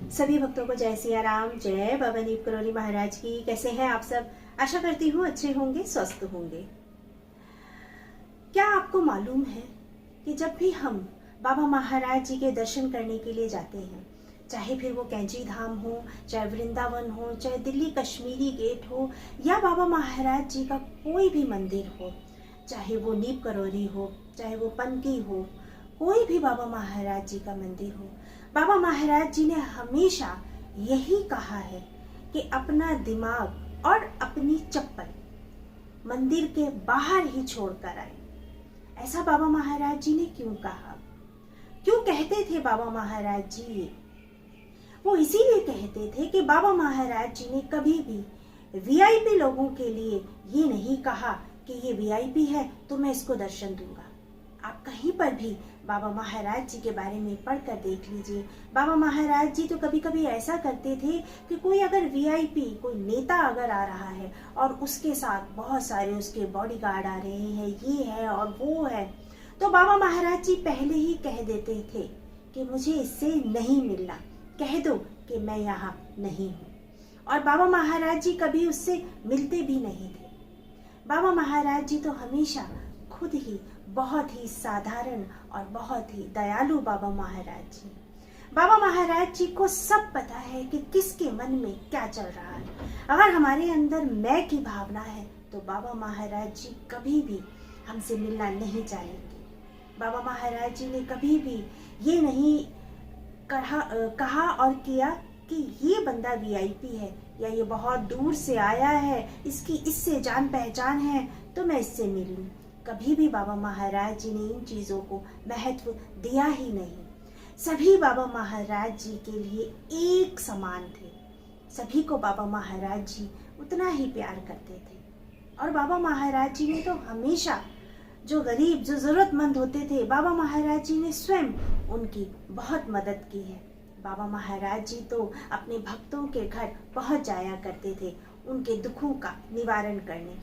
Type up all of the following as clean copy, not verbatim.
सभी भक्तों को जय सिया राम, जय बाबा नीप करोली महाराज की। कैसे हैं आप सब? आशा करती हूँ अच्छे होंगे, स्वस्थ होंगे। क्या आपको मालूम है कि जब भी हम बाबा महाराज जी के दर्शन करने के लिए जाते हैं, चाहे फिर वो कैंची धाम हो, चाहे वृंदावन हो, चाहे दिल्ली कश्मीरी गेट हो, या बाबा महाराज जी का कोई भी मंदिर हो, चाहे वो नीप करोली हो, चाहे वो पनकी हो, कोई भी बाबा महाराज जी का मंदिर हो, बाबा महाराज जी ने हमेशा यही कहा है कि अपना दिमाग और अपनी चप्पल मंदिर के बाहर ही छोड़कर आए। ऐसा बाबा महाराज जी ने क्यों कहा? क्यों कहते थे बाबा महाराज जी? वो इसीलिए कहते थे कि बाबा महाराज जी ने कभी भी वीआईपी लोगों के लिए ये नहीं कहा कि ये वीआईपी है तो मैं इसको दर्शन दूंगा। आप कहीं पर भी बाबा महाराज जी के बारे में पढ़कर देख लीजिए। बाबा महाराज जी तो कभी कभी ऐसा करते थे कि कोई अगर वीआईपी, कोई नेता अगर आ रहा है और उसके साथ बहुत सारे उसके बॉडीगार्ड आ रहे हैं, ये है और वो है, तो बाबा महाराज जी पहले ही कह देते थे कि मुझे इससे नहीं मिलना, कह दो कि मैं यहाँ नहीं हूँ। और बाबा महाराज जी कभी उससे मिलते भी नहीं थे। बाबा महाराज जी तो हमेशा खुद ही बहुत ही साधारण और बहुत ही दयालु बाबा महाराज जी। बाबा महाराज जी को सब पता है कि किसके मन में क्या चल रहा है। अगर हमारे अंदर मैं की भावना है तो बाबा महाराज जी कभी भी हमसे मिलना नहीं चाहेंगे। बाबा महाराज जी ने कभी भी ये नहीं कहा और किया कि ये बंदा वीआईपी है या ये बहुत दूर से आया है, इसकी इससे जान पहचान है तो मैं इससे मिलूं। कभी भी बाबा महाराज जी ने इन चीज़ों को महत्व दिया ही नहीं। सभी बाबा महाराज जी के लिए एक समान थे। सभी को बाबा महाराज जी उतना ही प्यार करते थे। और बाबा महाराज जी ने तो हमेशा जो गरीब, जो ज़रूरतमंद होते थे, बाबा महाराज जी ने स्वयं उनकी बहुत मदद की है। बाबा महाराज जी तो अपने भक्तों के घर पहुंच जाया करते थे उनके दुखों का निवारण करने।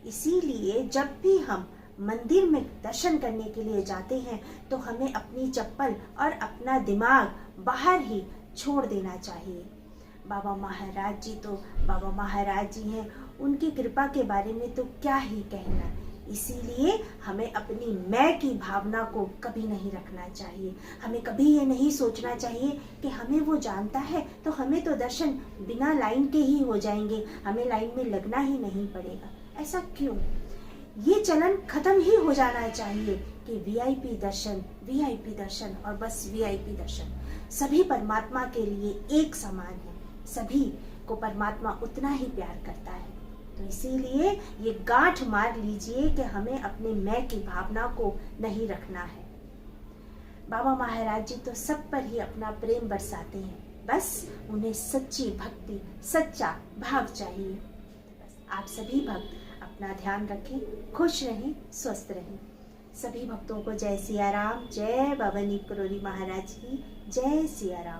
इसीलिए जब भी हम मंदिर में दर्शन करने के लिए जाते हैं तो हमें अपनी चप्पल और अपना दिमाग बाहर ही छोड़ देना चाहिए। बाबा महाराज जी तो बाबा महाराज जी हैं, उनकी कृपा के बारे में तो क्या ही कहना। इसीलिए हमें अपनी मैं की भावना को कभी नहीं रखना चाहिए। हमें कभी ये नहीं सोचना चाहिए कि हमें वो जानता है तो हमें तो दर्शन बिना लाइन के ही हो जाएंगे, हमें लाइन में लगना ही नहीं पड़ेगा। ऐसा क्यों? ये चलन खत्म ही हो जाना चाहिए कि वीआईपी दर्शन और बस वीआईपी दर्शन। सभी परमात्मा के लिए एक समान है, सभी को परमात्मा उतना ही प्यार करता है। तो इसीलिए ये गांठ मार लीजिए कि हमें अपने मैं की भावना को नहीं रखना है। बाबा महाराज जी तो सब पर ही अपना प्रेम बरसाते हैं, बस उन्हें सच्ची भक्ति, सच्चा भाव चाहिए। बस आप सभी भक्त अपना ध्यान रखें, खुश रहें, स्वस्थ रहें। सभी भक्तों को जय सिया राम, जय बाबा नीप करोली महाराज की, जय सिया राम।